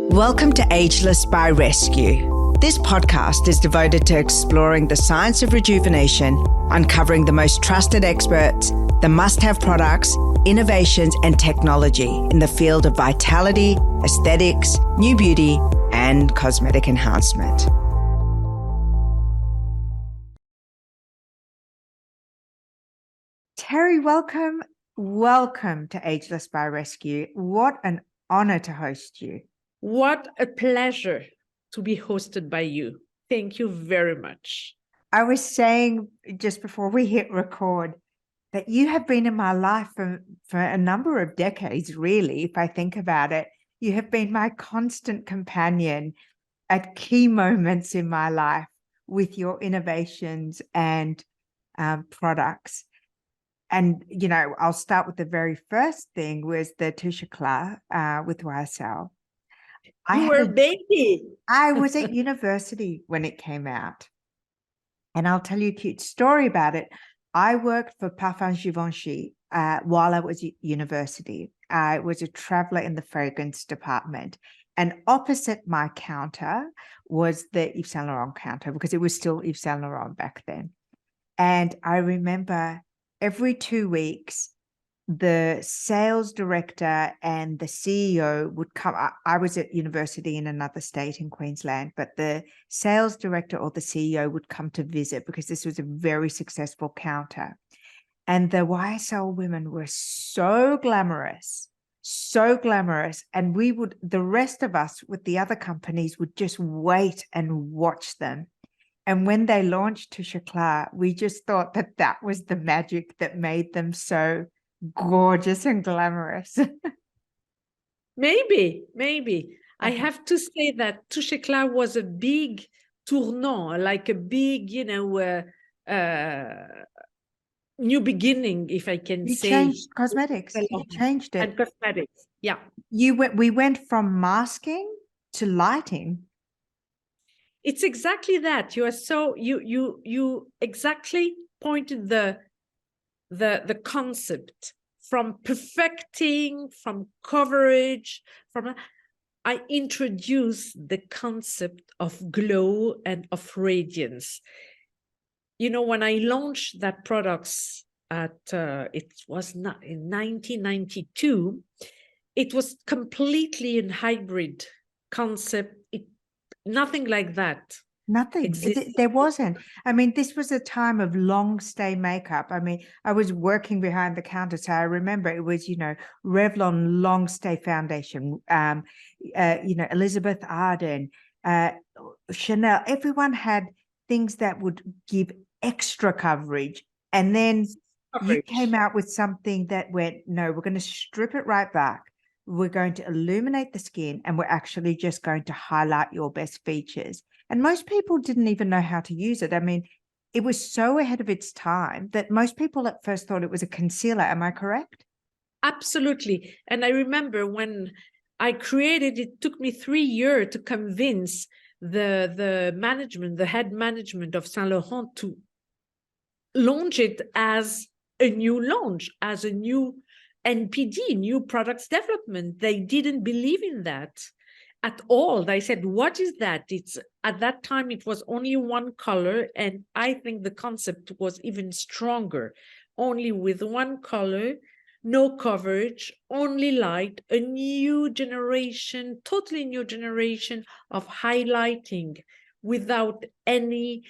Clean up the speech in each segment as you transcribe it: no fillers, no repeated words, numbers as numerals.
Welcome to Ageless by Rescu. This podcast is devoted to exploring the science of rejuvenation, uncovering the most trusted experts, the must-have products, innovations, and technology in the field of vitality, aesthetics, new beauty, and cosmetic enhancement. Terry, welcome to Ageless by Rescu. What an honor to host you. What a pleasure to be hosted by you. Thank you very much. I was saying just before we hit record that you have been in my life for a number of decades, really, if I think about it. You have been my constant companion at key moments in my life with your innovations and products. And, you know, I'll start with the very first thing was the Touche Eclat with YSL. You were a baby. I was at university when it came out. And I'll tell you a cute story about it. I worked for Parfums Givenchy while I was at university. I was a traveler in the fragrance department. And opposite my counter was the Yves Saint Laurent counter, because it was still Yves Saint Laurent back then. And I remember every 2 weeks, the sales director and the CEO would come. I was at university in another state in Queensland, but the sales director or the CEO would come to visit because this was a very successful counter. And the YSL women were so glamorous. And the rest of us with the other companies would just wait and watch them. And when they launched Touche Eclat, we just thought that was the magic that made them so gorgeous and glamorous. Maybe. I have to say that Touche Eclat was a big tournant, like a big, new beginning, if I can say. You changed cosmetics. You changed it. And cosmetics, yeah. We went from masking to lighting. It's exactly that. You exactly pointed the concept from perfecting, from coverage, I introduced the concept of glow and of radiance. You know, when I launched that products it was not in 1992, it was completely in hybrid concept. Nothing like that. Nothing. There wasn't. I mean, this was a time of long stay makeup. I mean, I was working behind the counter, so I remember it was, Revlon long stay foundation, Elizabeth Arden, Chanel. Everyone had things that would give extra coverage. And then you came out with something that went, no, we're going to strip it right back. We're going to illuminate the skin, and we're actually just going to highlight your best features. And most people didn't even know how to use it. I mean, it was so ahead of its time that most people at first thought it was a concealer. Am I correct? Absolutely. And I remember when I created it, took me 3 years to convince the management, the head management of Saint Laurent to launch it as a new launch, as a new NPD, new products development. They didn't believe in that at all. They said, what is that? At that time, it was only one color. And I think the concept was even stronger, only with one color, no coverage, only light, a new generation, totally new generation of highlighting without any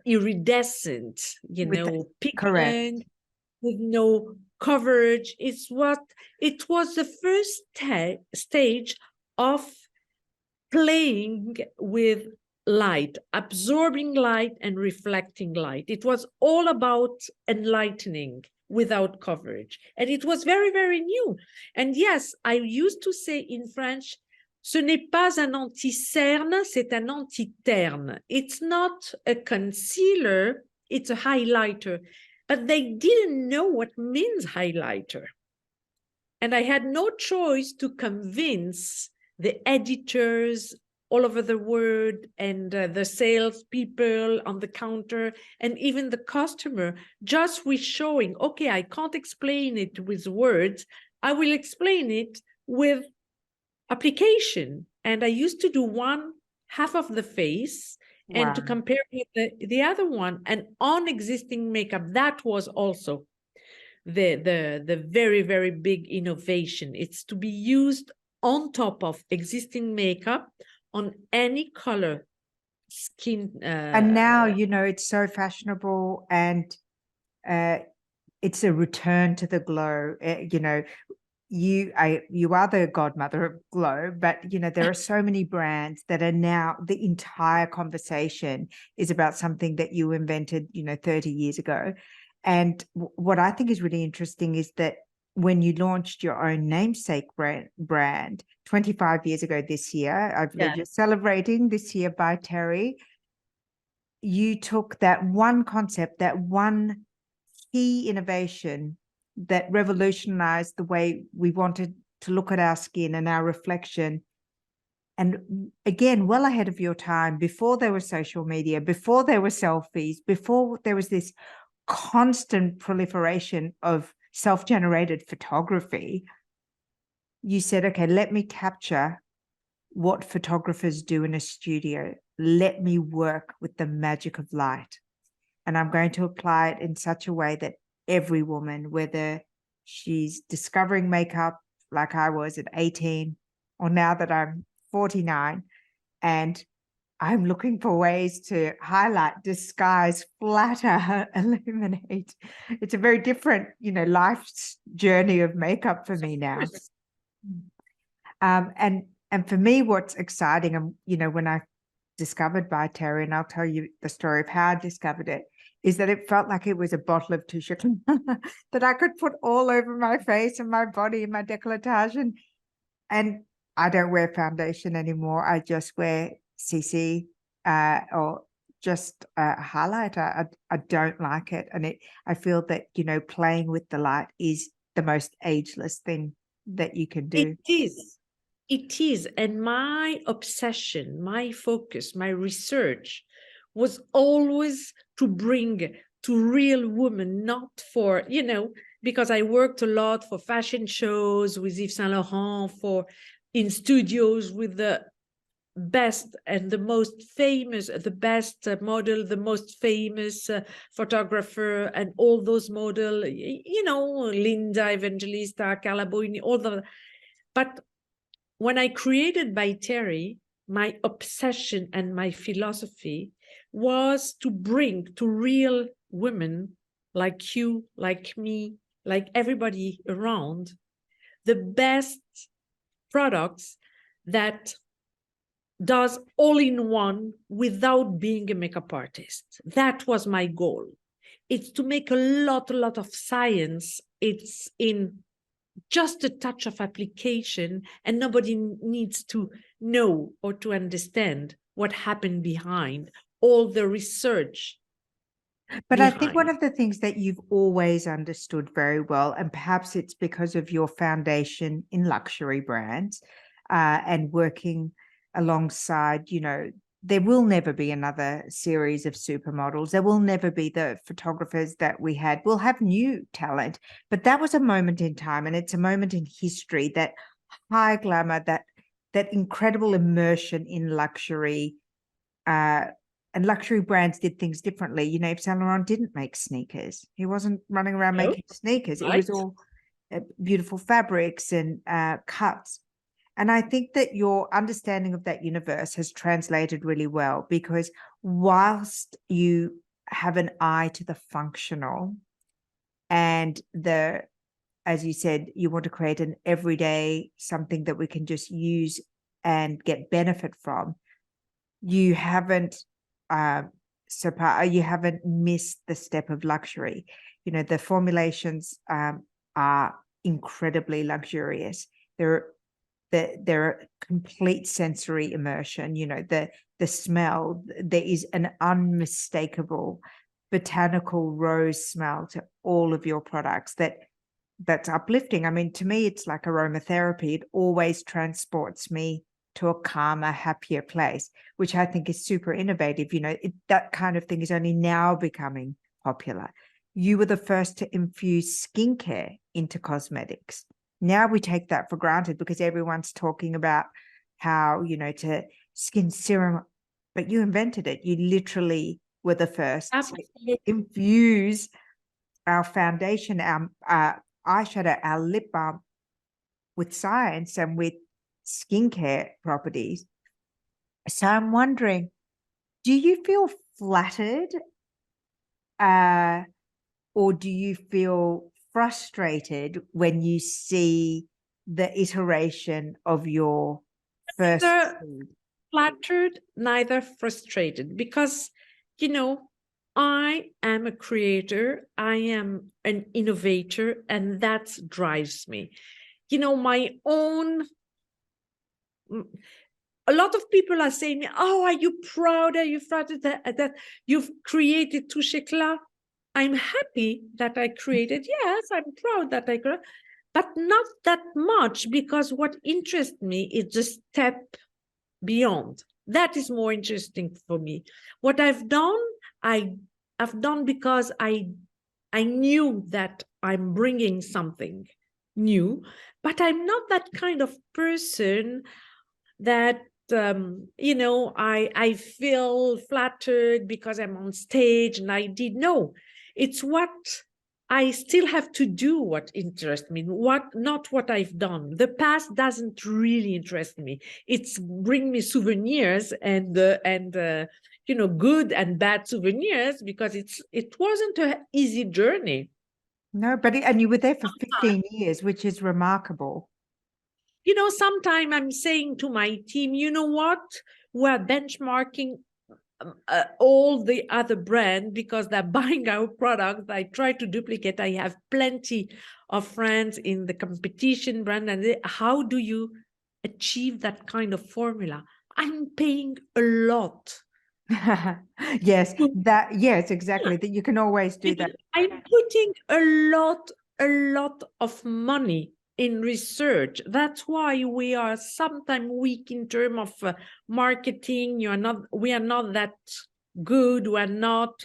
iridescent, pigment. Correct. With no coverage. It was the first stage of playing with light, absorbing light and reflecting light. It was all about enlightening without coverage. And it was very, very new. And yes, I used to say in French, ce n'est pas un anti-cerne, c'est un anti-terne. It's not a concealer, it's a highlighter. But they didn't know what means highlighter. And I had no choice to convince the editors all over the world and the salespeople on the counter and even the customer, just with showing, okay, I can't explain it with words. I will explain it with application. And I used to do one half of the face and to Wow. compare with the other one, and on existing makeup. That was also the very, very big innovation. It's to be used on top of existing makeup on any color skin. And now, you know, it's so fashionable, and it's a return to the glow. You know, you are the godmother of glow, but you know, there are so many brands that are now, the entire conversation is about something that you invented, you know, 30 years ago. And what I think is really interesting is that when you launched your own namesake brand 25 years ago this year, I believe you're celebrating this year, by Terry, you took that one concept, that one key innovation that revolutionized the way we wanted to look at our skin and our reflection. And again, well ahead of your time, before there was social media, before there were selfies, before there was this constant proliferation of self-generated photography, you said, okay, let me capture what photographers do in a studio. Let me work with the magic of light. And I'm going to apply it in such a way that every woman, whether she's discovering makeup like I was at 18, or now that I'm 49, and I'm looking for ways to highlight, disguise, flatter, illuminate. It's a very different, you know, life's journey of makeup for me now. And for me, what's exciting, and you know, when I discovered By Terry, and I'll tell you the story of how I discovered it, is that it felt like it was a bottle of Touche Eclat that I could put all over my face and my body and my décolletage. And I don't wear foundation anymore. I just wear CC or just a highlighter. I don't like it. And I feel that, you know, playing with the light is the most ageless thing that you can do. It is. It is. And my obsession, my focus, my research was always to bring to real women, not for, you know, because I worked a lot for fashion shows with Yves Saint Laurent, in studios with the best and the most famous, the best model, the most famous photographer, and all those model, you know, Linda Evangelista, Carla Boini, all the. But when I created By Terry, my obsession and my philosophy was to bring to real women like you, like me, like everybody around, the best products that does all in one without being a makeup artist. That was my goal. It's to make a lot of science. It's in just a touch of application, and nobody needs to know or to understand what happened behind all the research. But I think one of the things that you've always understood very well, and perhaps it's because of your foundation in luxury brands and working alongside, you know, there will never be another series of supermodels. There will never be the photographers that we had. We'll have new talent, but that was a moment in time, and it's a moment in history, that high glamour, that incredible immersion in luxury. And luxury brands did things differently. You know, Yves Saint Laurent didn't make sneakers. He wasn't running around making sneakers. It was all beautiful fabrics and cuts. And I think that your understanding of that universe has translated really well, because whilst you have an eye to the functional and as you said, you want to create an everyday something that we can just use and get benefit from, you haven't you haven't missed the step of luxury. You know, the formulations are incredibly luxurious. They're complete sensory immersion. You know, the smell, there is an unmistakable botanical rose smell to all of your products that's uplifting. I mean, to me, it's like aromatherapy. It always transports me to a calmer, happier place, which I think is super innovative. You know, that kind of thing is only now becoming popular. You were the first to infuse skincare into cosmetics. Now we take that for granted because everyone's talking about how, to skin serum, but you invented it. You literally were the first to infuse our foundation, our eyeshadow, our lip balm with science and with skincare properties. So I'm wondering, do you feel flattered or do you feel frustrated when you see the iteration of your first Neither flattered, neither frustrated, because, I am a creator, I am an innovator, and that drives me. My own, a lot of people are saying, oh, are you proud? Are you proud that you've created Touche Eclat? I'm happy that I created. Yes, I'm proud that I created, but not that much, because what interests me is the step beyond. That is more interesting for me. What I've done, I've done because I knew that I'm bringing something new, but I'm not that kind of person that I feel flattered because I'm on stage and I did. No, it's what I still have to do what interests me, not what I've done. The past doesn't really interest me. It's bring me souvenirs and good and bad souvenirs, because it wasn't an easy journey. No, and you were there for 15 years, which is remarkable. Sometimes I'm saying to my team, you know what? We're benchmarking all the other brands because they're buying our products. I try to duplicate. I have plenty of friends in the competition brand. And how do you achieve that kind of formula? I'm paying a lot. Yes, exactly. That you can always do that. I'm putting a lot of money in research. That's why we are sometimes weak in terms of marketing. We are not that good. We are not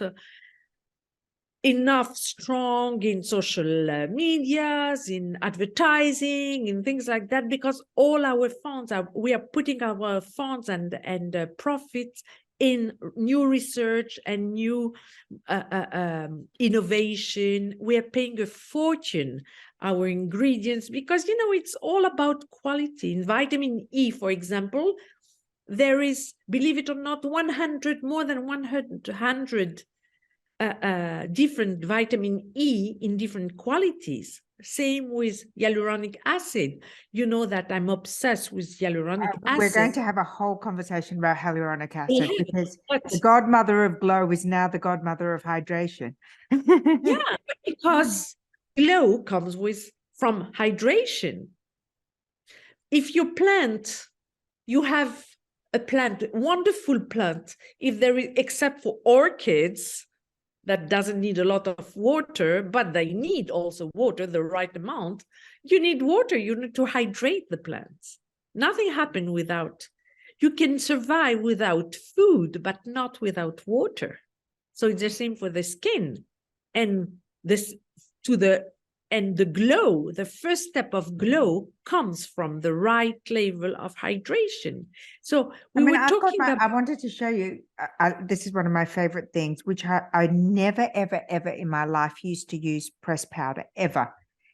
enough strong in social medias, in advertising, in things like that, because all our funds we are putting our funds and profits in new research and new innovation. We are paying a fortune our ingredients, because it's all about quality. In vitamin E, for example, there is, believe it or not, more than 100 different vitamin E in different qualities. Same with hyaluronic acid. You know that I'm obsessed with hyaluronic acid. We're going to have a whole conversation about hyaluronic acid because the godmother of glow is now the godmother of hydration. Yeah, because glow comes from hydration. If you plant, you have a plant, wonderful plant, if there is, except for orchids, that doesn't need a lot of water, but they need also water, the right amount. You need water, you need to hydrate the plants. Nothing happens without. You can survive without food, but not without water. So it's the same for the skin. And the glow, the first step of glow comes from the right level of hydration. So I wanted to show you, this is one of my favorite things, which I never, ever, ever in my life used to use pressed powder, ever.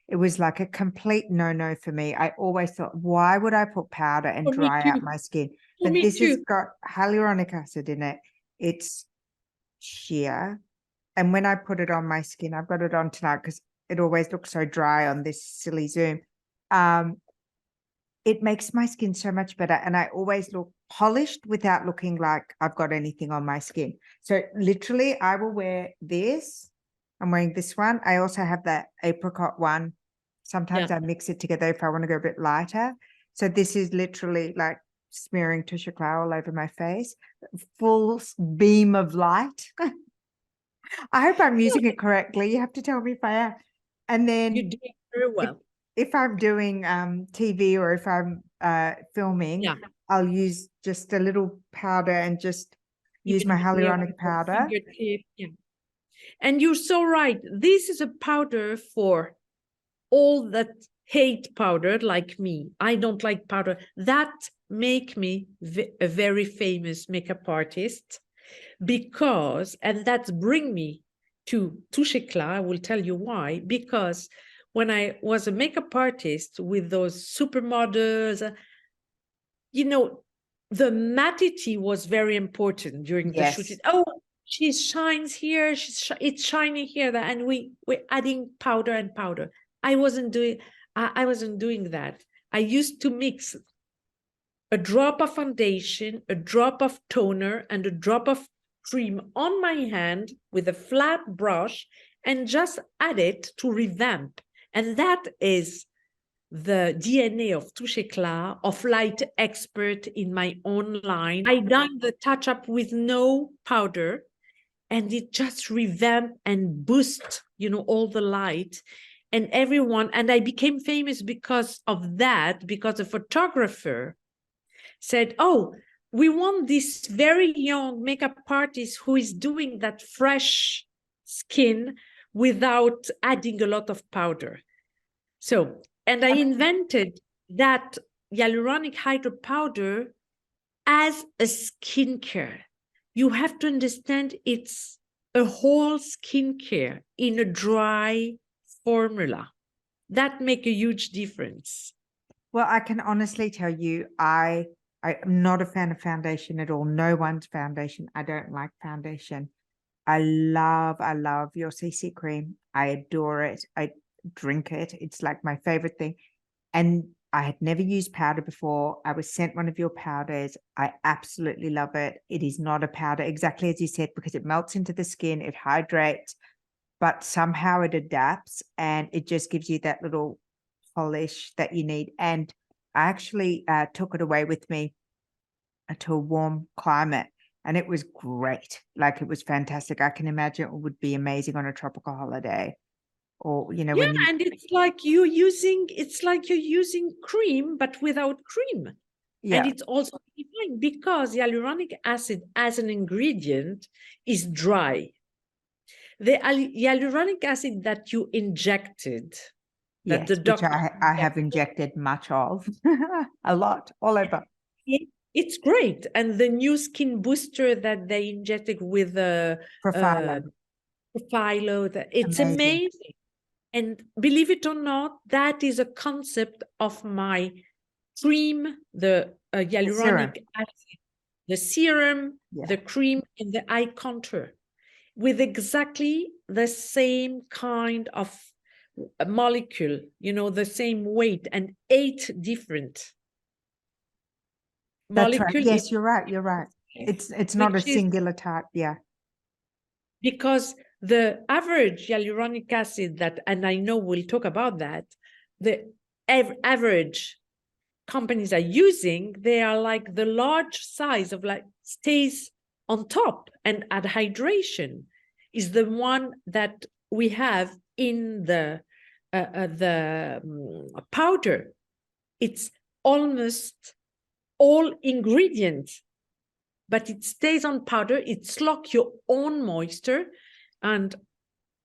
It was like a complete no-no for me. I always thought, why would I put powder and dry out my skin? But this has got hyaluronic acid in it. It's sheer. And when I put it on my skin, I've got it on tonight because it always looks so dry on this silly Zoom. It makes my skin so much better. And I always look polished without looking like I've got anything on my skin. So literally I will wear this. I'm wearing this one. I also have that apricot one. Sometimes I mix it together if I want to go a bit lighter. So this is literally like smearing Touche Eclat all over my face. Full beam of light. I hope I'm using it correctly. You have to tell me if I am. And then you're doing very well. If I'm doing TV or if I'm filming, I'll use just a little powder and just use my hyaluronic powder. Yeah. And you're so right. This is a powder for all that hate powder like me, I don't like powder, that make me a very famous makeup artist, because, and that's bring me to Touche Eclat. I will tell you why. Because when I was a makeup artist with those supermodels, you know, the matity was very important during the shooting. Oh, she shines here, it's shiny here, and we're adding powder and powder. I wasn't doing that. I used to mix a drop of foundation, a drop of toner, and a drop of cream on my hand with a flat brush, and just add it to revamp. And that is the DNA of Touche Eclat, of light expert in my own line. I done the touch-up with no powder, and it just revamp and boost, you know, all the light. And everyone, and I became famous because of that, because a photographer said, oh, we want this very young makeup artist who is doing that fresh skin without adding a lot of powder. So, and I invented that hyaluronic hydra powder as a skincare. You have to understand it's a whole skincare in a dry formula. That make a huge difference. Well, I can honestly tell you, I'm not a fan of foundation at all. No one's foundation. I don't like foundation. I love your CC cream. I adore it. I drink it. It's like my favorite thing. And I had never used powder before. I was sent one of your powders. I absolutely love it. It is not a powder, exactly as you said, because it melts into the skin, it hydrates, but somehow it adapts and it just gives you that little polish that you need. And I actually took it away with me to a warm climate, and it was great. Like, it was fantastic. I can imagine it would be amazing on a tropical holiday, or, you know, yeah, when you... and it's like you're using cream, but without cream. Yeah. And it's also fine because hyaluronic acid as an ingredient is dry. The hyaluronic acid that you injected, that Yes, the which doctor I have injected much of, a lot, all over. it's great. And the new skin booster that they injected with the Profiler. Profiler, it's amazing. And believe it or not, that is a concept of my cream, the hyaluronic acid, the serum, the cream, and the eye contour, with exactly the same kind of molecule, you know, the same weight, and 8 different That's right. molecules. Yes, you're right. You're right. It's not a singular type. Yeah. Because the average hyaluronic acid that, and I know we'll talk about that, the average companies are using, they are like the large size of, like, stays on top, and at hydration is the one that we have in the powder. It's almost all ingredients, but it stays on powder. It's like your own moisture. And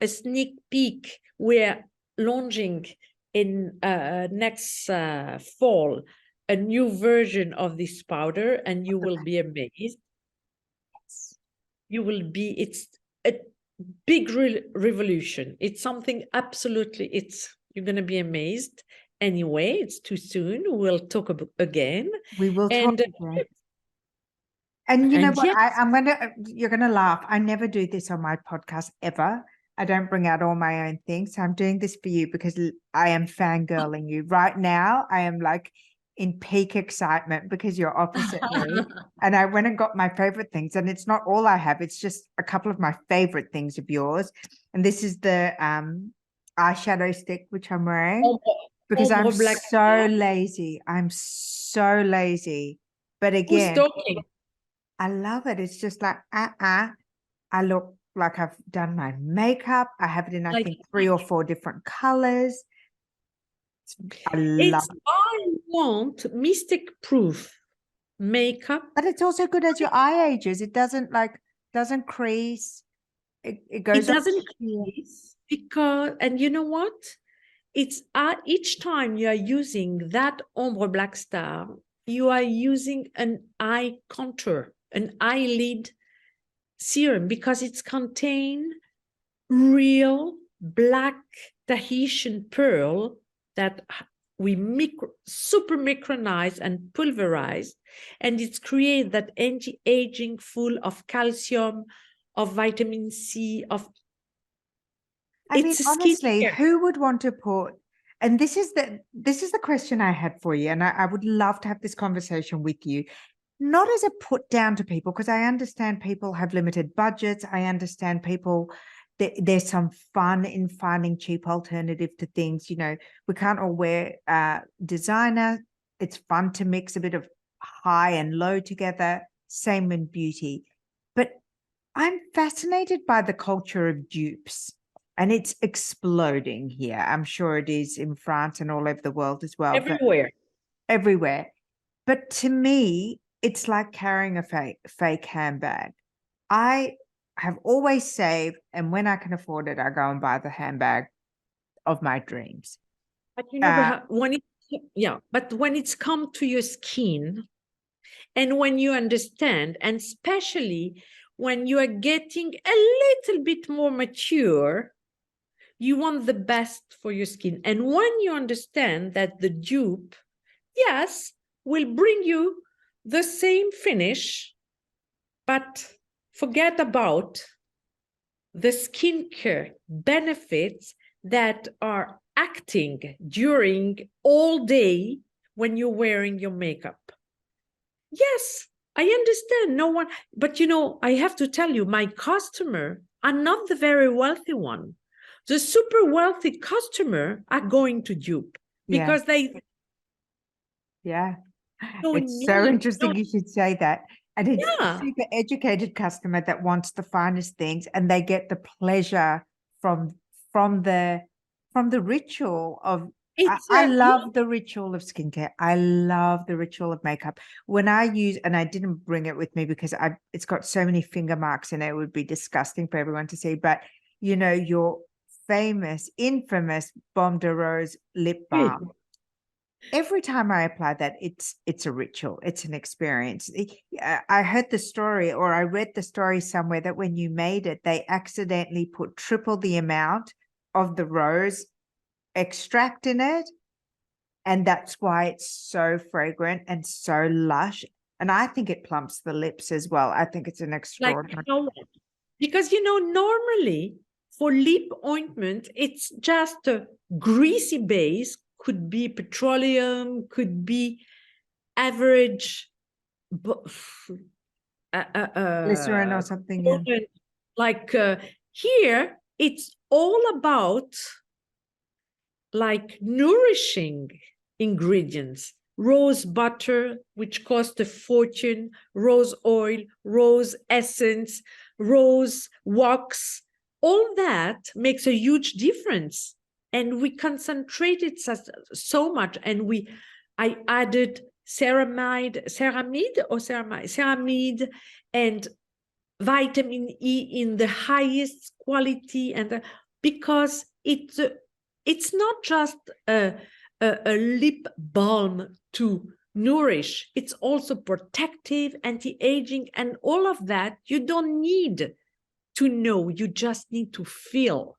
a sneak peek, we're launching in next fall a new version of this powder, and you will be amazed. You will be, it's a big revolution. It's something absolutely, you're going to be amazed. Anyway, it's too soon. We'll talk again. We will talk again. And you know what? Yes. You're gonna laugh. I never do this on my podcast ever. I don't bring out all my own things. So I'm doing this for you because I am fangirling you right now. I am like in peak excitement because you're opposite me. And I went and got my favorite things, and it's not all I have. It's just a couple of my favorite things of yours. And this is the eyeshadow stick, which I'm wearing because I'm so lazy. I'm so lazy. But again, who's talking? I love it. It's just like, I look like I've done my makeup. I have it in, I think, 3 or 4 different colors. I love it. I want mystic proof makeup. But it's also good as your eye ages. It doesn't crease. It goes. It doesn't crease because, and you know what? it's each time you are using that ombre black star, you are using an eye contour, an eyelid serum, because it's contain real black Tahitian pearl that we super micronize and pulverize, and it's create that anti-aging full of calcium, of vitamin C, of I mean, it's a honestly, skincare. who would want to put, and this is the question I had for you, and I would love to have this conversation with you, not as a put down to people, because I understand people have limited budgets. I understand people, there's some fun in finding cheap alternative to things. You know, we can't all wear designer. It's fun to mix a bit of high and low together. Same in beauty. But I'm fascinated by the culture of dupes, and it's exploding here. I'm sure it is in France and all over the world as well. Everywhere. But everywhere. But to me, it's like carrying a fake handbag. I have always saved, and when I can afford it, I go and buy the handbag of my dreams. But you know, but when it's come to your skin, and when you understand, and especially when you are getting a little bit more mature, you want the best for your skin. And when you understand that the dupe, yes, will bring you the same finish, but forget about the skincare benefits that are acting during all day when you're wearing your makeup. Yes, I understand. No one, but you know, I have to tell you, my customer are not the very wealthy one. The super wealthy customer are going to dupe because they it's so interesting you should say that. And it's the super educated customer that wants the finest things, and they get the pleasure from the ritual of I love the ritual of skincare. I love the ritual of makeup. When I use, and I didn't bring it with me because it's got so many finger marks in it, it would be disgusting for everyone to see. But you know, your famous, infamous Baume de Rose lip balm. Every time I apply that, it's a ritual. It's an experience. I heard the story, or I read the story somewhere, that when you made it, they accidentally put triple the amount of the rose extract in it, and that's why it's so fragrant and so lush. And I think it plumps the lips as well. I think it's an extraordinary. Because you know, normally for lip ointment, it's just a greasy base. Could be petroleum, could be average glycerin or something. Yeah. Like here, it's all about like nourishing ingredients. Rose butter, which cost a fortune, rose oil, rose essence, rose wax. All that makes a huge difference. And we concentrated so much, and I added ceramide and vitamin E in the highest quality, and because it's not just a lip balm to nourish, it's also protective, anti-aging, and all of that. You don't need to know, you just need to feel.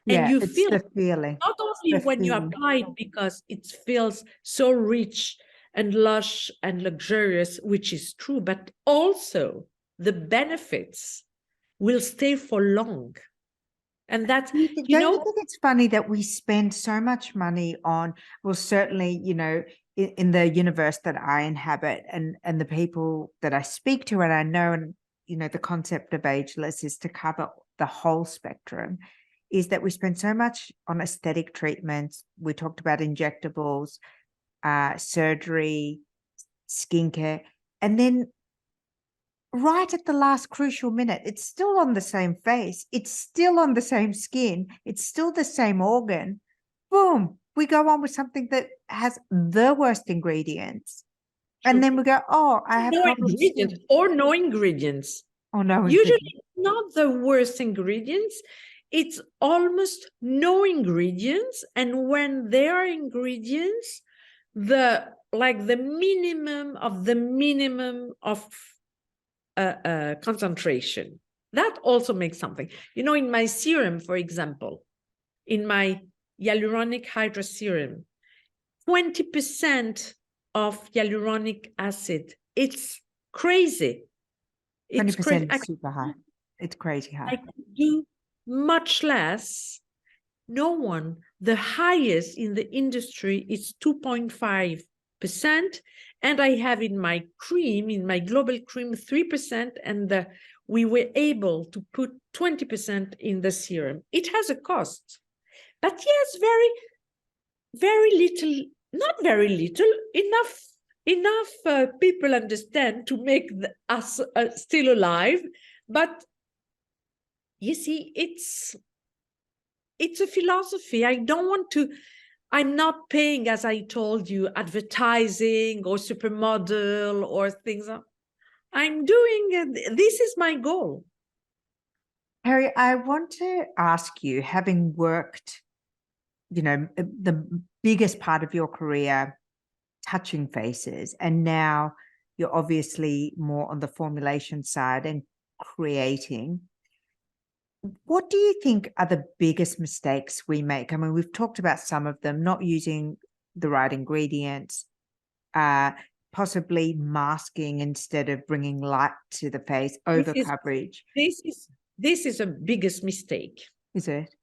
And you feel the feeling. Not only when you apply it, because it feels so rich and lush and luxurious, which is true, but also the benefits will stay for long. And that's, you think it's funny that we spend so much money on, well, certainly, you know, in the universe that I inhabit, and the people that I speak to, and I know, and you know, the concept of Ageless is to cover the whole spectrum, is that we spend so much on aesthetic treatments. We talked about injectables, surgery, skincare, and then right at the last crucial minute, it's still on the same face, it's still on the same skin, it's still the same organ. Boom, we go on with something that has the worst ingredients. And then we go, oh, I have no ingredients. Oh, no. Usually not the worst ingredients. it's almost no ingredients, and when there are ingredients, the minimum of concentration. That also makes something. You know, in my serum, for example, in my hyaluronic hydra serum, 20% of hyaluronic acid. It's crazy. It's 20% crazy. is super high. It's crazy high. I could do much less. No one, the highest in the industry is 2.5%. And I have in my cream, in my global cream, 3%. And we were able to put 20% in the serum. It has a cost. But yes, very little, not very little, enough people understand to make us still alive. But you see, it's a philosophy. I don't want to, I'm not paying, as I told you, advertising or supermodel or things. I'm doing, this is my goal. Terry, I want to ask you, having worked, you know, the biggest part of your career touching faces, and now you're obviously more on the formulation side and creating. What do you think are the biggest mistakes we make? I mean, we've talked about some of them, not using the right ingredients, possibly masking instead of bringing light to the face, over coverage. This is a biggest mistake. Is it?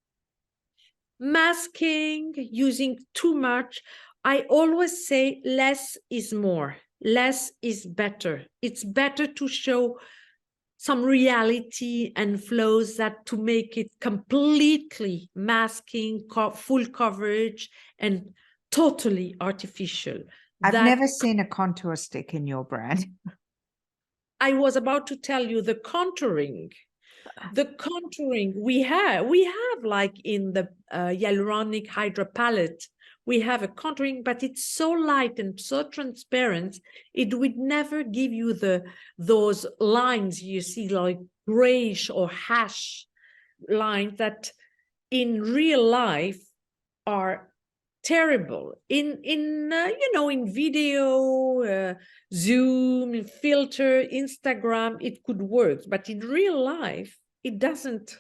Masking, using too much. I always say less is more. Less is better. It's better to show some reality and flows that to make it completely masking, full coverage, and totally artificial. I've never seen a contour stick in your brand. I was about to tell you the contouring. The contouring we have like in the hyaluronic hydra palette, we have a contouring, but it's so light and so transparent, it would never give you those lines you see, like grayish or hash lines that in real life are terrible. In you know, in video, Zoom, filter, Instagram, it could work, but in real life, it doesn't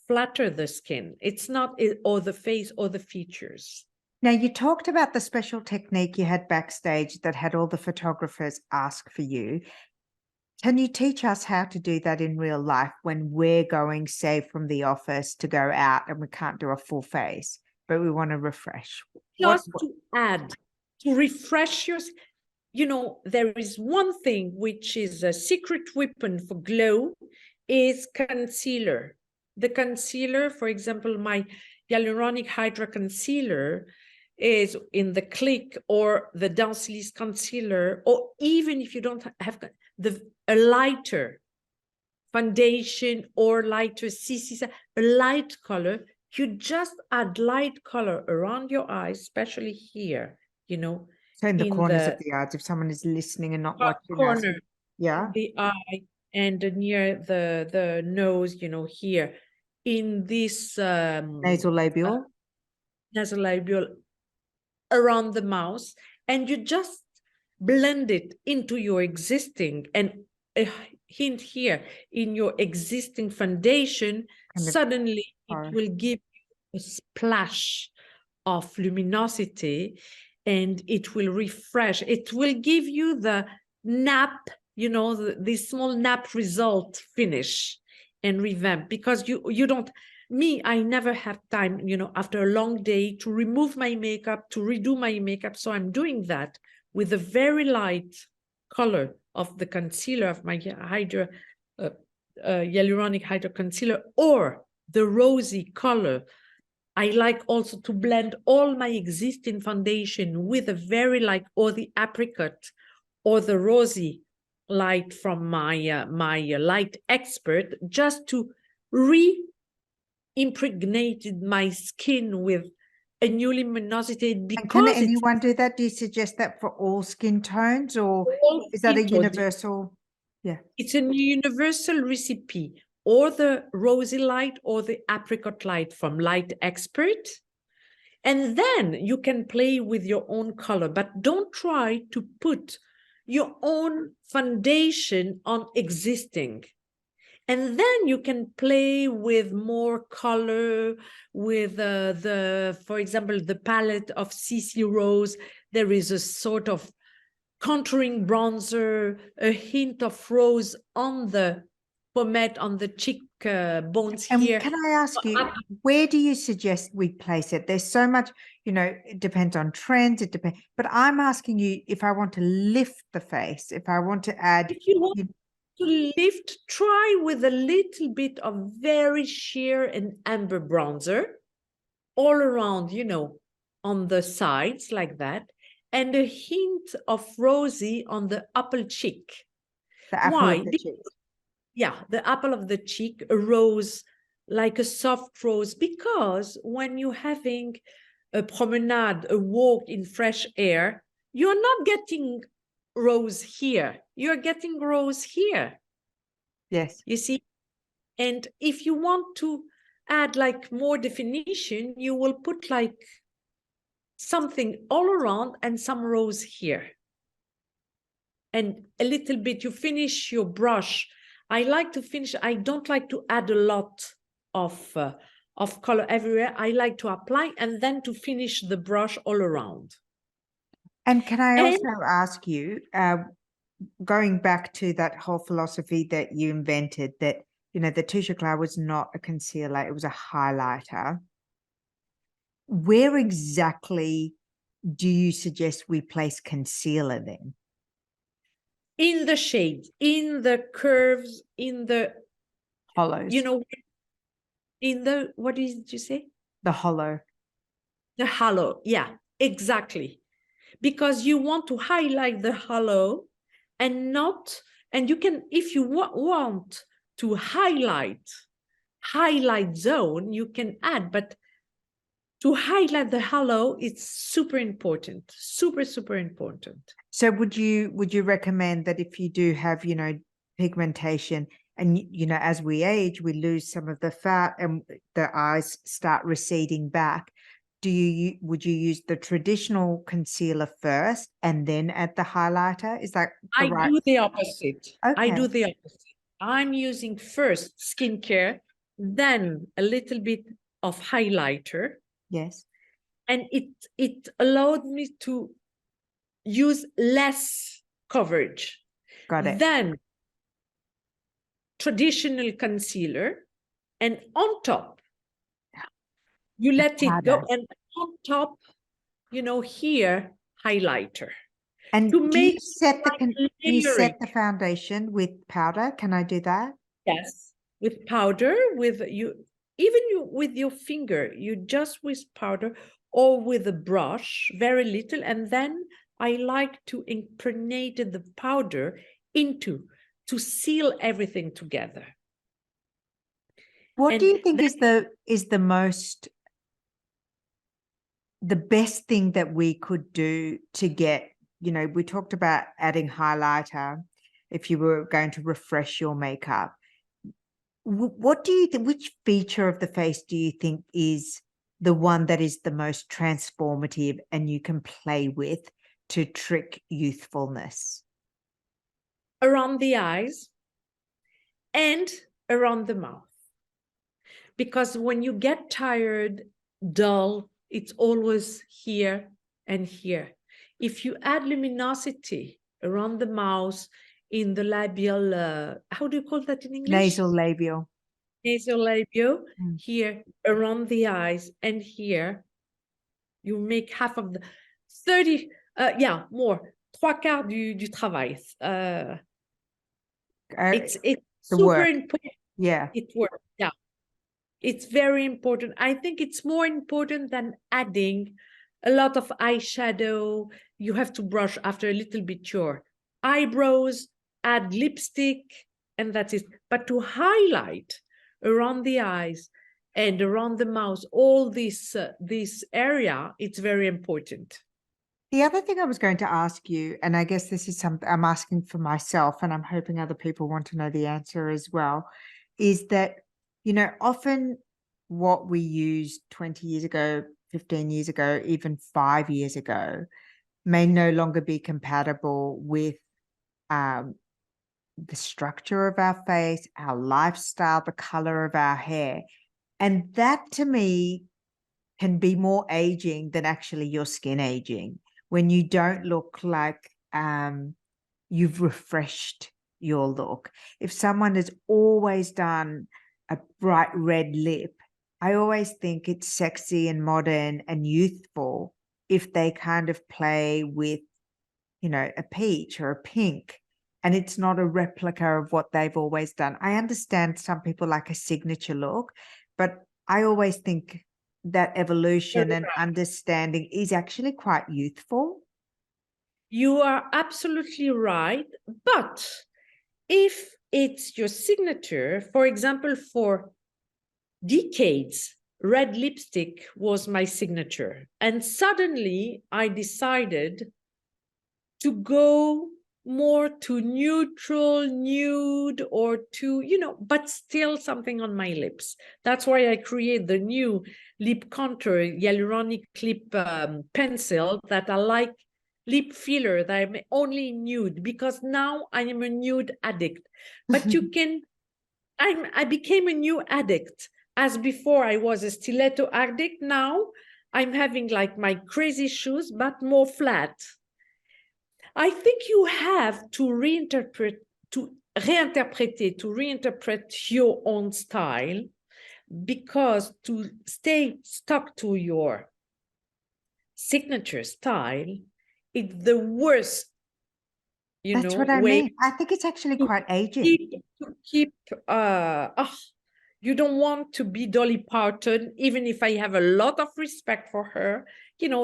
flatter the skin. It's not, or the face or the features. Now, you talked about the special technique you had backstage that had all the photographers ask for you. Can you teach us how to do that in real life when we're going, say, from the office to go out and we can't do a full face, but we want to refresh? Just to add, to refresh your, you know, there is one thing which is a secret weapon for glow, is concealer. The concealer, for example, my hyaluronic hydra concealer is in the Click or the Dancelis concealer, or even if you don't have a lighter foundation or lighter CC, a light color, you just add light color around your eyes, especially here, you know. So in the corners of the eyes, if someone is listening and not watching us. Yeah. The eye and near the nose, you know, here in this nasolabial around the mouth, and you just blend it into your existing, and a hint here in your existing foundation, suddenly it will give you a splash of luminosity, and it will refresh. It will give you the nap, you know, the small nap result finish and revamp, because you don't, I never have time, you know, after a long day to remove my makeup, to redo my makeup. So I'm doing that with a very light color of the concealer of my hydra, hyaluronic hydra concealer, or the rosy color. I like also to blend all my existing foundation with a very light, or the apricot or the rosy light from my light expert, just to re-impregnated my skin with a new luminosity. Because can anyone do that? Do you suggest that for all skin tones, or is that a universal? Yeah, it's a universal recipe. or the rosy light or the apricot light from Light Expert. And then you can play with your own color, but don't try to put your own foundation on existing. And then you can play with more color with for example, the palette of CC Rose. There is a sort of contouring bronzer, a hint of rose on the pomade, on the cheek bones And here. can I ask you, where do you suggest we place it? There's so much, it depends on trends, it depends, but I'm asking you if I want to lift the face, if I want to add. If you want to lift, try with a little bit of very sheer and amber bronzer all around, on the sides like that, and a hint of rosy on the upper cheek. The apple Why? of the cheek. Yeah, the apple of the cheek, a rose, like a soft rose, because when you're having a promenade, a walk in fresh air, you're not getting rose here, you're getting rose here. Yes. You see? And if you want to add like more definition, you will put like something all around and some rose here. And a little bit, you finish your brush. I like to finish, I don't like to add a lot of color everywhere. I like to apply and then to finish the brush all around. And can I also ask you, going back to that whole philosophy that you invented, that, the Touche Eclat was not a concealer, it was a highlighter. Where exactly do you suggest we place concealer then? In the shades, in the curves, in the hollows. In the, what did you say? The hollow. The hollow, yeah, exactly. Because you want to highlight the hollow and you can, if you want to highlight zone, you can add, but to highlight the hollow, it's super important, super, super important. So would you recommend that if you do have, pigmentation and, as we age, we lose some of the fat and the eyes start receding back, would you use the traditional concealer first and then add the highlighter? Is that I do the opposite. Okay. I do the opposite. I'm using first skincare, then a little bit of highlighter. Yes. And it allowed me to use less coverage. Got it. Then traditional concealer, and on top, you let it go, and on top, here, highlighter. And do you set the foundation with powder? Can I do that? Yes, with powder, with your finger, you just with powder or with a brush, very little, and then I like to impregnate the powder to seal everything together. What do you think is the best thing that we could do to get, we talked about adding highlighter if you were going to refresh your makeup. What do you think, which feature of the face do you think is the one that is the most transformative and you can play with to trick youthfulness? Around the eyes and around the mouth. Because when you get tired, dull, it's always here and here. If you add luminosity around the mouth, in the labial, how do you call that in English? Nasal labial. Nasal labial, here around the eyes, and here, you make half of the 30, more, 3/4 du travail. It's super important. Yeah. It works, yeah. It's very important. I think it's more important than adding a lot of eyeshadow. You have to brush after a little bit your eyebrows, add lipstick, and that's it. But to highlight around the eyes and around the mouth, all this area, it's very important. The other thing I was going to ask you, and I guess this is something I'm asking for myself, and I'm hoping other people want to know the answer as well, is that, you know, often what we used 20 years ago, 15 years ago, even 5 years ago, may no longer be compatible with the structure of our face, our lifestyle, the color of our hair. And that to me can be more aging than actually your skin aging, when you don't look like you've refreshed your look. If someone has always done a bright red lip, I always think it's sexy and modern and youthful if they kind of play with, you know, a peach or a pink, and it's not a replica of what they've always done. I understand some people like a signature look, but I always think that evolution and understanding is actually quite youthful. You are absolutely right. But if it's your signature, for example, for decades, red lipstick was my signature. And suddenly I decided to go more to neutral, nude, or to, you know, but still something on my lips. That's why I create the new lip contour hyaluronic lip pencil that I like, lip filler that I'm only nude, because now I am a nude addict. But you can, I became a new addict. As before I was a stiletto addict, now I'm having like my crazy shoes, but more flat. I think you have to reinterpret your own style, because to stay stuck to your signature style, it's the worst, That's what I way mean. I think it's actually to quite aging. you don't want to be Dolly Parton, even if I have a lot of respect for her.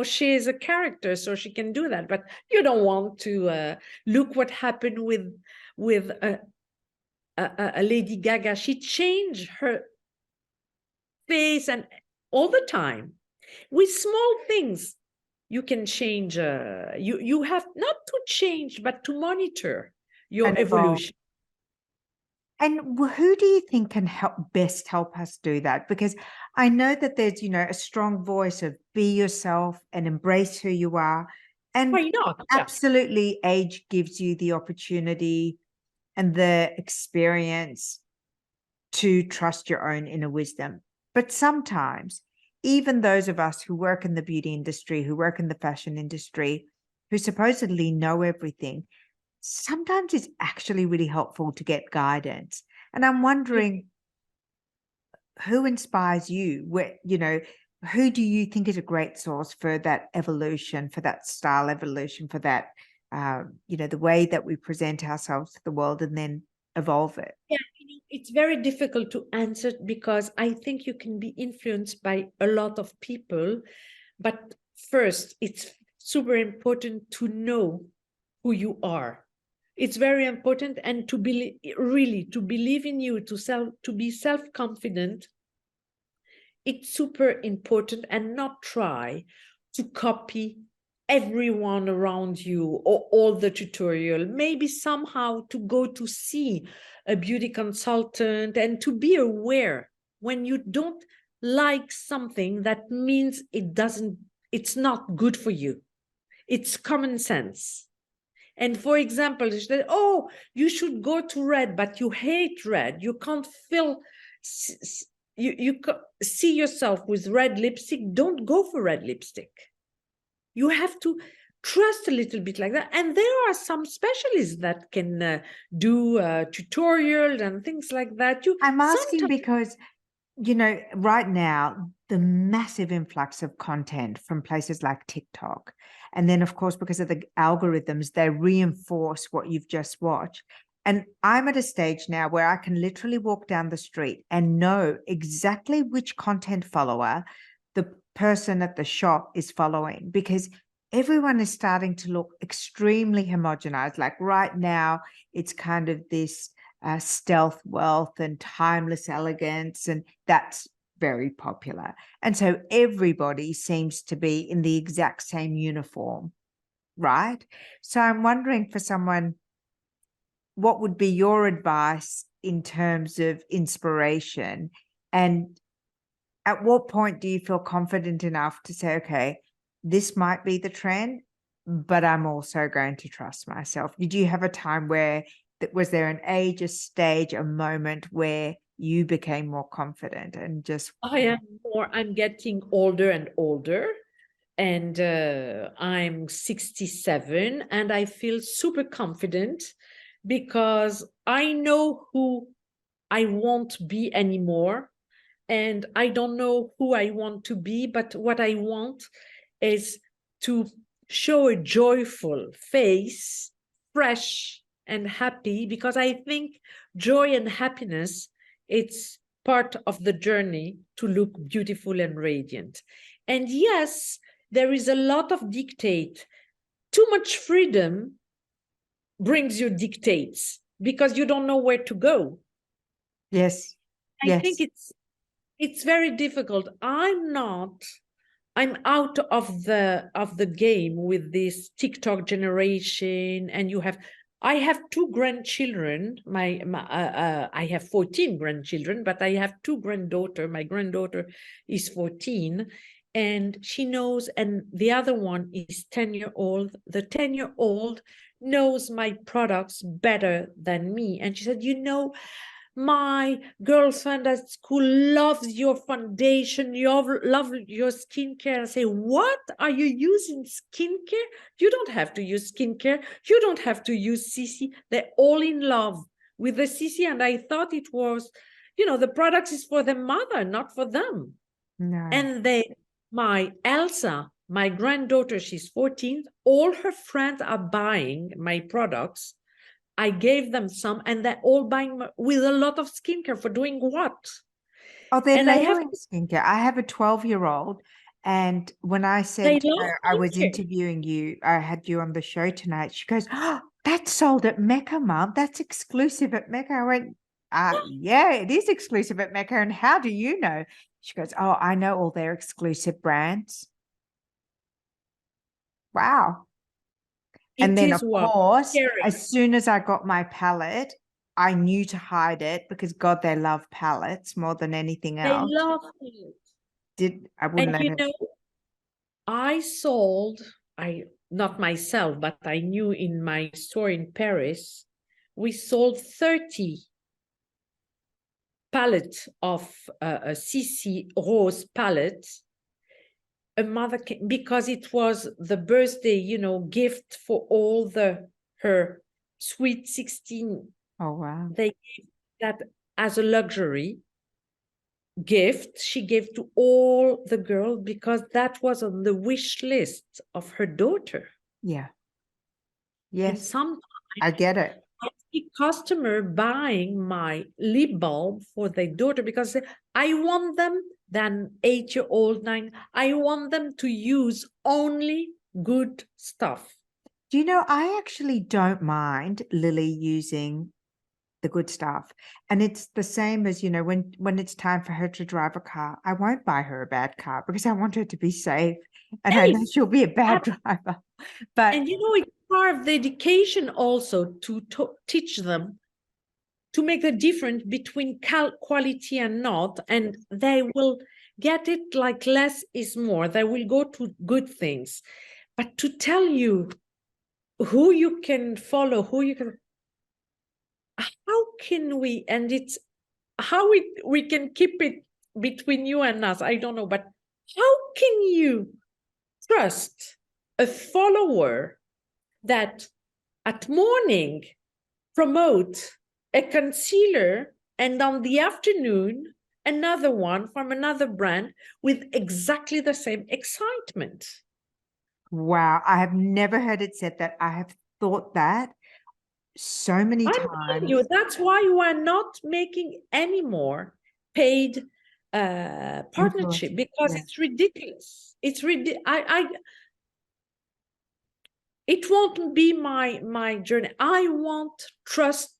She is a character, so she can do that. But you don't want to look what happened with a Lady Gaga. She changed her face and all the time with small things. You can change. You have not to change, but to monitor your And evolve. evolution. And who do you think can best help us do that? Because I know that there's, you know, a strong voice of be yourself and embrace who you are. And Why not? Yeah. absolutely, age gives you the opportunity and the experience to trust your own inner wisdom. But sometimes, even those of us who work in the beauty industry, who work in the fashion industry, who supposedly know everything, sometimes it's actually really helpful to get guidance. And I'm wondering, who inspires you? Who do you think is a great source for that evolution, for that style evolution, for that, the way that we present ourselves to the world and then evolve it? Yeah, it's very difficult to answer, because I think you can be influenced by a lot of people. But first, it's super important to know who you are. It's very important, and to believe in you, to be self-confident. It's super important, and not try to copy everyone around you or all the tutorial. Maybe somehow to go to see a beauty consultant, and to be aware when you don't like something, that means it's not good for you. It's common sense. And for example, they said, oh, you should go to red, but you hate red. You can't feel, you see yourself with red lipstick. Don't go for red lipstick. You have to trust a little bit like that. And there are some specialists that can do tutorials and things like that. I'm asking because, right now, the massive influx of content from places like TikTok, and then, of course, because of the algorithms, they reinforce what you've just watched. And I'm at a stage now where I can literally walk down the street and know exactly which content follower the person at the shop is following, because everyone is starting to look extremely homogenized. Like right now, it's kind of this stealth wealth and timeless elegance, and that's very popular. And so everybody seems to be in the exact same uniform, right? So I'm wondering, for someone, what would be your advice in terms of inspiration? And at what point do you feel confident enough to say, okay, this might be the trend, but I'm also going to trust myself? Did you have a time where was there an age, a stage, a moment where you became more confident and just I'm getting older and older, and I'm 67, and I feel super confident because I know who I won't be anymore, and I don't know who I want to be, but what I want is to show a joyful face, fresh and happy, because I think joy and happiness, it's part of the journey to look beautiful and radiant. And yes, there is a lot of dictate. Too much freedom brings you dictates because you don't know where to go. yes, I think yes. it's very difficult. I'm out of the game with this TikTok generation, and I have two grandchildren. I have 14 grandchildren, but I have two granddaughters. My granddaughter is 14, and she knows, and the other one is 10-year-old. The 10-year-old knows my products better than me, and she said, my girlfriend at school loves your foundation, love your skincare. I say, what? Are you using skincare? You don't have to use skincare. You don't have to use CC. They're all in love with the CC. And I thought it was, the product is for the mother, not for them. No. And my Elsa, my granddaughter, she's 14, all her friends are buying my products. I gave them some, and they're all buying with a lot of skincare for doing what? Oh, they're And I have layering skincare. I have a 12-year-old, and when I they said to love her I was skincare. interviewing you, I had you on the show tonight, she goes, "Oh, that's sold at Mecca, Mom. That's exclusive at Mecca." I went, yeah, it is exclusive at Mecca. And how do you know? She goes, "Oh, I know all their exclusive brands." Wow. And It then, of is what course, Terry. as soon as I got my palette, I knew to hide it because God, they love palettes more than anything They else. love it. I And wouldn't let it. I sold, not myself, but I knew in my store in Paris, we sold 30 pallets of a CC rose palette. A mother because it was the birthday, gift for all her sweet 16. Oh, wow. They gave that as a luxury gift. She gave to all the girls because that was on the wish list of her daughter. Yeah. And Yes. sometimes I get it. I see customer buying my lip balm for their daughter because I want them, then 8-year-old, 9, I want them to use only good stuff. Do you know, I actually don't mind Lily using the good stuff. And it's the same as, when it's time for her to drive a car, I won't buy her a bad car because I want her to be safe. And I know she'll be a bad driver. But And it's part of the education also to teach them to make the difference between quality and not, and they will get it like less is more. They will go to good things. But to tell you who you can follow, how can we, and it's how we can keep it between you and us, I don't know, but how can you trust a follower that at morning promote a concealer and on the afternoon another one from another brand with exactly the same excitement? wow, I have never heard it said that. I have thought that so many I'm telling you, times. that's why you are not making any more paid partnership, because Yeah. it's ridiculous. It's it won't be my journey. I want trust,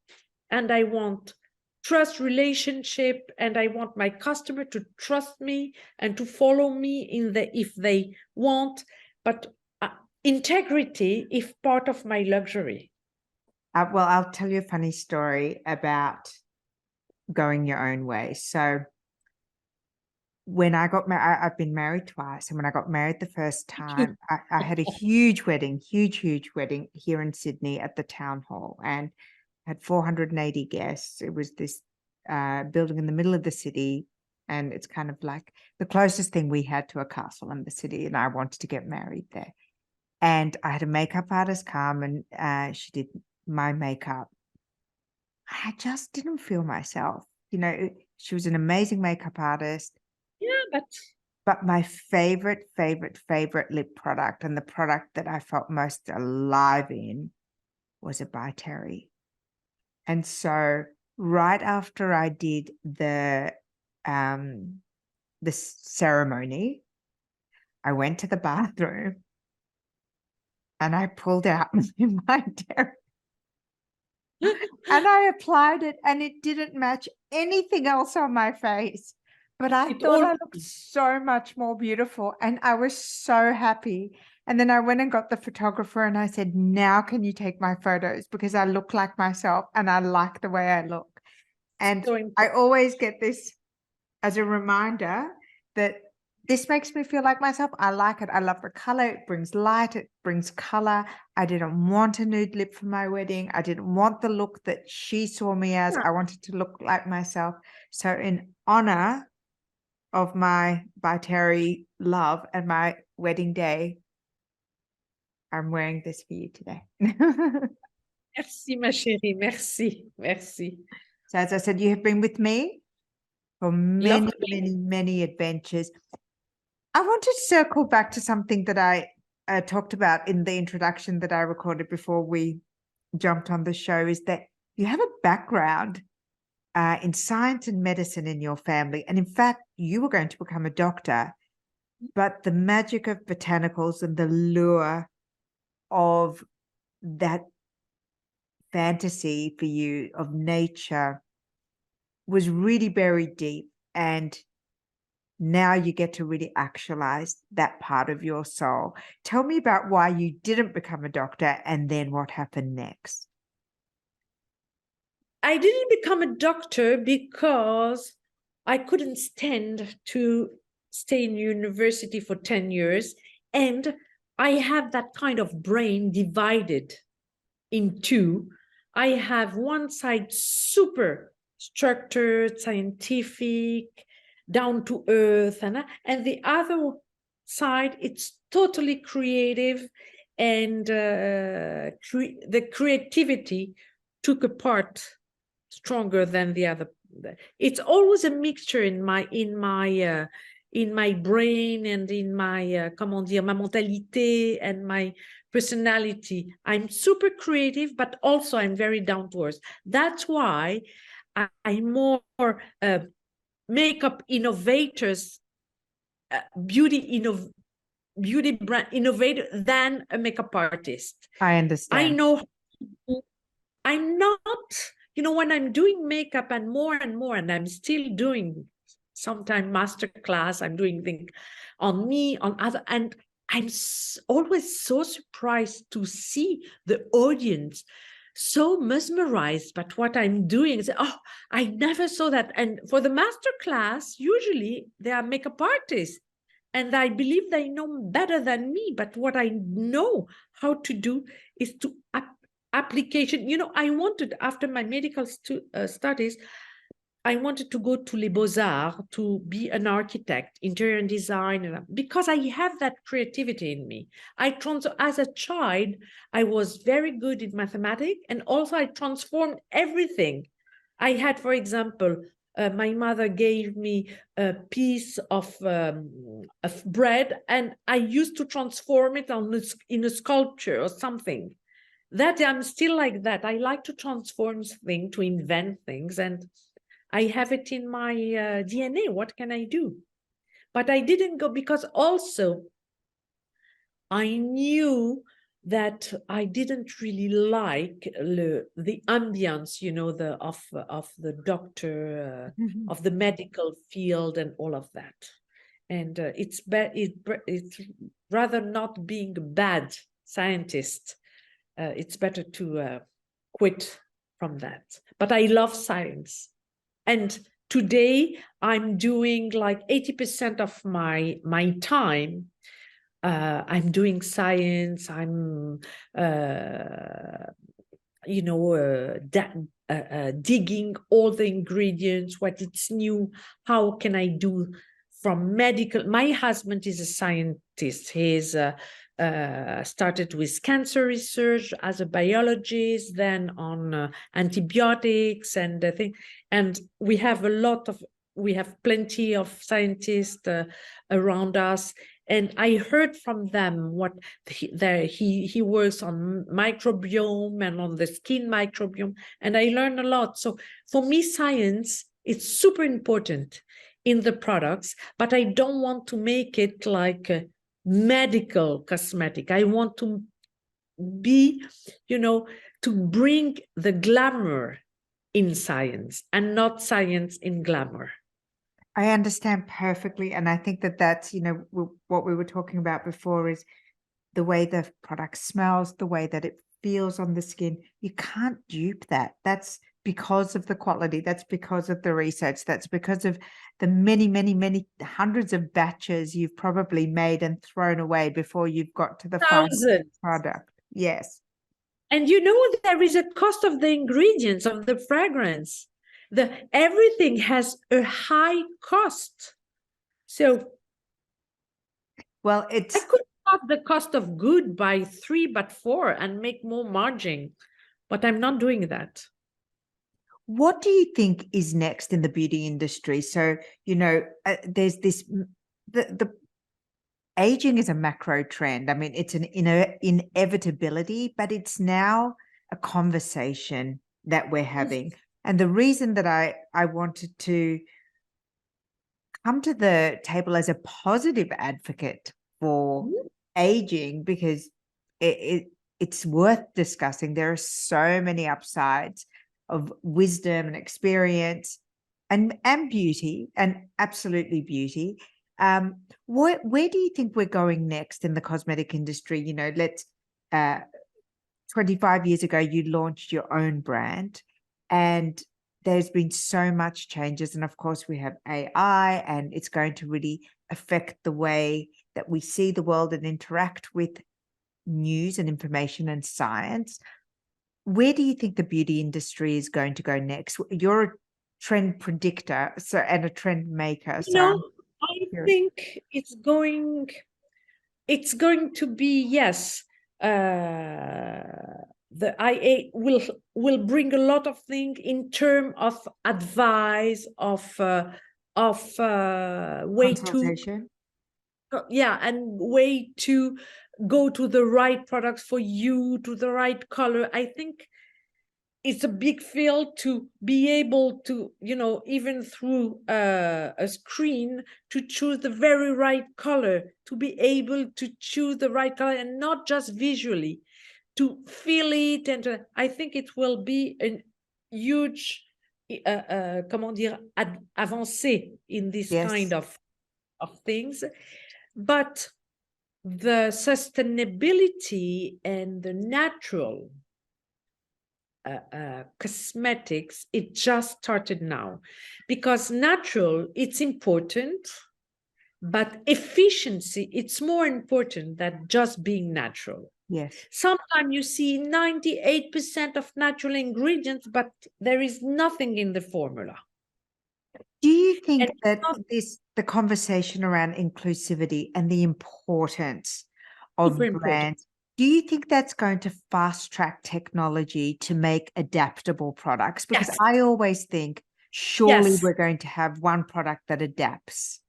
and I want trust relationship, and I want my customer to trust me and to follow me if they want, but integrity is part of my luxury. Well, I'll tell you a funny story about going your own way. So when I got married, I've been married twice. And when I got married the first time, I had a huge wedding here in Sydney at the town hall, and had 480 guests. It was this building in the middle of the city. And it's kind of like the closest thing we had to a castle in the city. And I wanted to get married there. And I had a makeup artist come, and she did my makeup. I just didn't feel myself. You know, she was an amazing makeup artist. Yeah, But my favorite lip product, and the product that I felt most alive in, was a By Terry. And so right after I did the ceremony, I went to the bathroom and I pulled out my Terry and I applied it, and it didn't match anything else on my face. But I thought I looked so much more beautiful, and I was so happy. And then I went and got the photographer, and I said, now can you take my photos? Because I look like myself and I like the way I look. And I always get this as a reminder that this makes me feel like myself. I like it. I love the color. It brings light. It brings color. I didn't want a nude lip for my wedding. I didn't want the look that she saw me as. I wanted to look like myself. So in honor of my By Terry love and my wedding day, I'm wearing this for you today. Merci, ma chérie. Merci. Merci. So as I said, you have been with me for many adventures. I want to circle back to something that I talked about in the introduction that I recorded before we jumped on the show, is that you have a background in science and medicine in your family. And in fact, you were going to become a doctor, but the magic of botanicals and the lure of that fantasy for you of nature was really buried deep. And now you get to really actualize that part of your soul. Tell me about why you didn't become a doctor and then what happened next. I didn't become a doctor because I couldn't stand to stay in university for 10 years. And I have that kind of brain divided in two. I have one side super structured, scientific, down to earth, and the other side, it's totally creative, and the creativity took a part stronger than the other. It's always a mixture in my brain and in my comment dire, ma mentalité and my personality. I'm super creative, but also I'm very down to earth. That's why I'm more makeup innovators, beauty brand innovator than a makeup artist. I understand. I know I'm not, you know, when I'm doing makeup and more, and I'm still doing sometimes master class, I'm doing things on me, on other, and I'm always so surprised to see the audience so mesmerized by what I'm doing. Say, oh, I never saw that. And for the master class, usually they are makeup artists, and I believe they know better than me. But what I know how to do is to application. You know, I wanted, after my medical studies, I wanted to go to Les Beaux-Arts to be an architect, interior design, because I have that creativity in me. As a child, I was very good in mathematics, and also I transformed everything. I had, for example, my mother gave me a piece of bread, and I used to transform it in a sculpture or something. That I'm still like that. I like to transform things, to invent things, and I have it in my DNA. What can I do? But I didn't go because also I knew that I didn't really like the ambience, you know, of the doctor, of the medical field and all of that. And it's rather not being a bad scientist. It's better to quit from that. But I love science. And today I'm doing like 80% of my time. I'm doing science. I'm, digging all the ingredients, what it's new, how can I do from medical. My husband is a scientist. He's started with cancer research as a biologist, then on antibiotics and thing. And we have plenty of scientists around us. And I heard from them what he works on microbiome and on the skin microbiome, and I learned a lot. So for me, science is super important in the products, but I don't want to make it like a medical cosmetic. I want to be, to bring the glamour in science and not science in glamour. I understand perfectly. And I think that that's, what we were talking about before is the way the product smells, the way that it feels on the skin. You can't dupe that. That's because of the quality. That's because of the research. That's because of the many, many, many hundreds of batches you've probably made and thrown away before you've got to the final product. Yes. And there is a cost of the ingredients of the fragrance. Everything has a high cost. So, well, I could cut the cost of good by 3, but 4 and make more margin, but I'm not doing that. What do you think is next in the beauty industry? So, there's this, the aging is a macro trend. I mean, it's an inevitability, but it's now a conversation that we're having. And the reason that I wanted to come to the table as a positive advocate for aging, because it's worth discussing. There are so many upsides of wisdom and experience and beauty, and absolutely beauty. Where do you think we're going next in the cosmetic industry? 25 years ago, you launched your own brand, and there's been so much changes. And of course, we have AI, and it's going to really affect the way that we see the world and interact with news and information and science. Where do you think the beauty industry is going to go next? You're a trend predictor, and a trend maker. I think it's going to be, yes, the IA will bring a lot of things in terms of advice, of way to, and way to go to the right products for you, to the right color. I think it's a big field to be able to, even through a screen, to choose the very right color, to be able to choose the right color, and not just visually, to feel it. And I think it will be a huge, avancée in this kind of things. But the sustainability and the natural cosmetics, it just started now, because natural, it's important, but efficiency, it's more important than just being natural. Yes. Sometimes you see 98% of natural ingredients, but there is nothing in the formula. Do you think that the conversation around inclusivity and the importance of brands, do you think that's going to fast track technology to make adaptable products? Because I always think, surely we're going to have one product that adapts.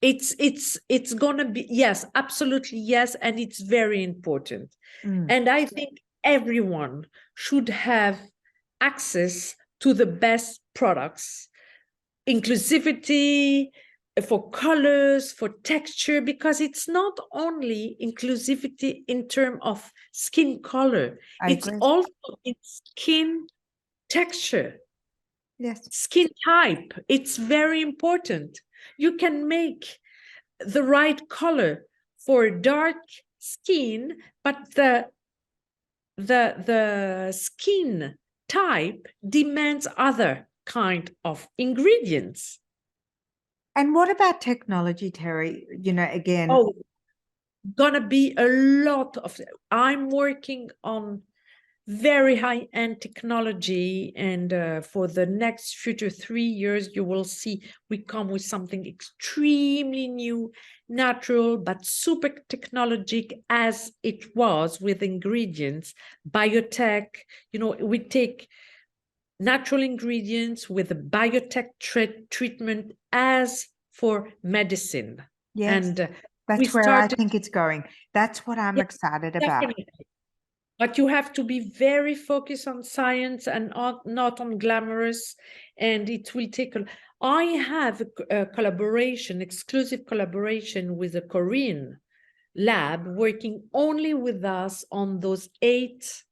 It's gonna be, yes, absolutely, yes, and it's very important. And I think everyone should have access to the best products, inclusivity for colors, for texture, because it's not only inclusivity in terms of skin color, it's also in skin texture, skin type. It's very important. You can make the right color for dark skin, but the skin type demands other kind of ingredients. And what about technology, Terry? You know, again, Oh, gonna be a lot of, I'm working on very high-end technology, and for the next future 3 years, you will see we come with something extremely new, natural, but super technologic as it was, with ingredients, biotech. You know, we take natural ingredients with a biotech treatment as for medicine. yes, And we that's where I started, think it's going. That's what I'm yeah, excited about. definitely. But you have to be very focused on science and not on glamorous, and it will take I have a collaboration, exclusive collaboration with a Korean lab working only with us on those 8.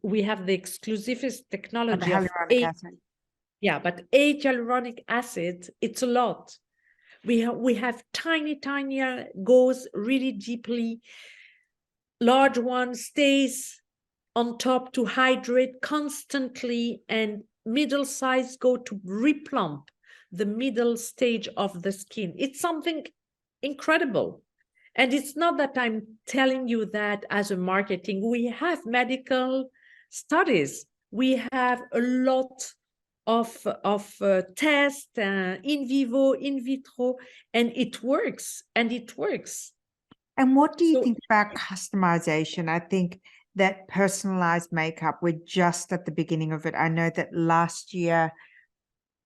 We have the exclusivist The technology of hyaluronic 8. acid. Yeah, but 8 hyaluronic acids, it's a lot. We have tiny, goes really deeply. Large one stays on top to hydrate constantly, and middle size go to replump the middle stage of the skin. It's something incredible. And it's not that I'm telling you that as a marketing. We have medical studies. We have a lot of tests, in vivo, in vitro, and it works, and it works. And what do you So think about customization? I think that personalized makeup, we're just at the beginning of it. I know that last year,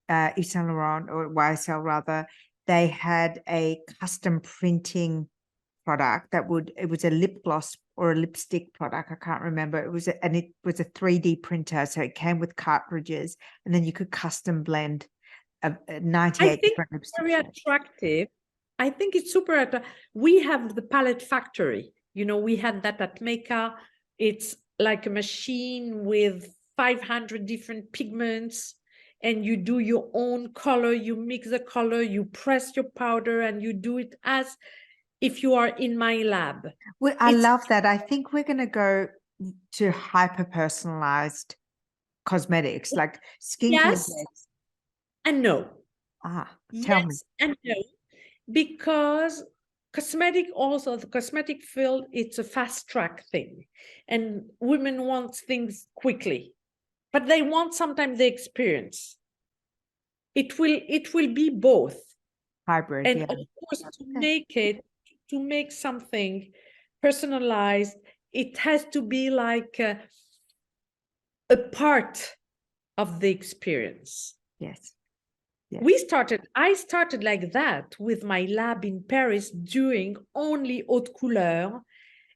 Yves Saint Laurent, or YSL rather, they had a custom printing product it was a lip gloss or a lipstick product. I can't remember. It was and it was a 3D printer. So it came with cartridges, and then you could custom blend 98 I think different it's lipstick very shades. attractive. I think it's super attractive. We have the palette factory. You know, we had that at Mecca. It's like a machine with 500 different pigments, and you do your own color. You mix the color, you press your powder, and you do it as if you are in my lab. I It's love that. I think we're going to go to hyper personalized cosmetics, like skincare. yes and no. Tell me. Yes and no, because the cosmetic field, it's a fast track thing, and women want things quickly, but they want sometimes the experience. It will be both. Hybrid, And yeah. of course, Okay. to make something personalized, it has to be like a part of the experience. Yes. Yes. I started like that with my lab in Paris, doing only haute couleur.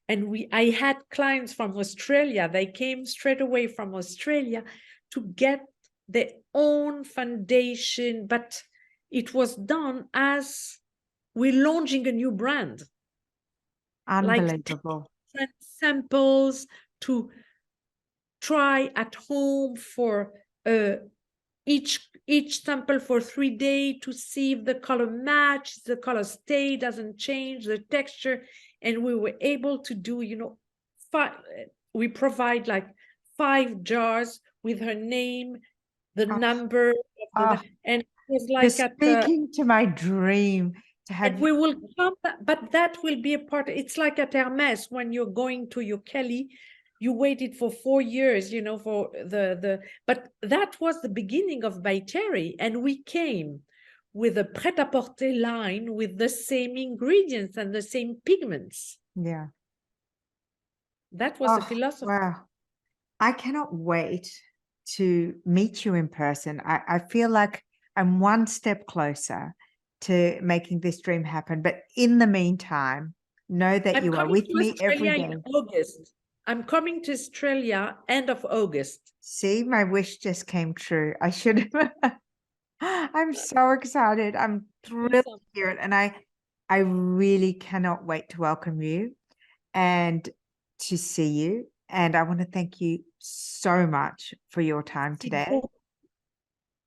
And I had clients from Australia. They came straight away from Australia to get their own foundation, but it was done as we're launching a new brand. Like Unbelievable. samples to try at home for each sample for 3 days to see if the color match, the color stay, doesn't change, the texture. And we were able to do, we provide like 5 jars with her name, the number of and it was You're like speaking to my dream to have and we will come, but that will be a part. It's like at Hermes, when you're going to your Kelly, you waited for 4 years, for but that was the beginning of By Terry, and we came with a pret-à-porter line with the same ingredients and the same pigments. Yeah. That was the philosophy. Wow. I cannot wait to meet you in person. I feel like I'm one step closer to making this dream happen. But in the meantime, know that I'm you are coming with to me every Australia day. in August. I'm coming to Australia end of August. See, my wish just came true. I should have. I'm so excited. I'm thrilled to hear it. And I really cannot wait to welcome you and to see you. And I want to thank you so much for your time today.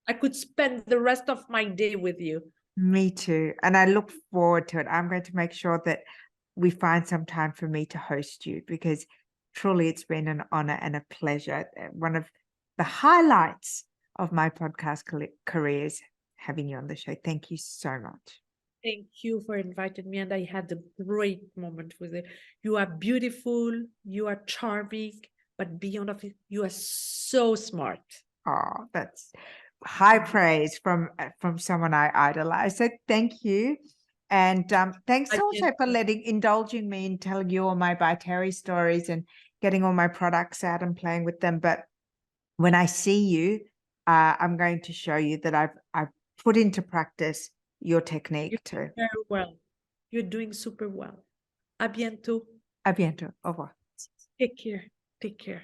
I could spend the rest of my day with you. Me too. And I look forward to it. I'm going to make sure that we find some time for me to host you, because truly it's been an honor and a pleasure. One of the highlights of my podcast careers having you on the show. Thank you so much. Thank you for inviting me, and I had a great moment with it. You are beautiful, you are charming, but beyond of it, you are so smart. Oh, that's high praise from someone I idolize. So thank you. And thanks also for indulging me in telling you all my By Terry stories and getting all my products out and playing with them. But when I see you, I'm going to show you that I've put into practice your technique too. Very well. You're doing super well. A bientôt. A bientôt. Au revoir. Take care. Take care.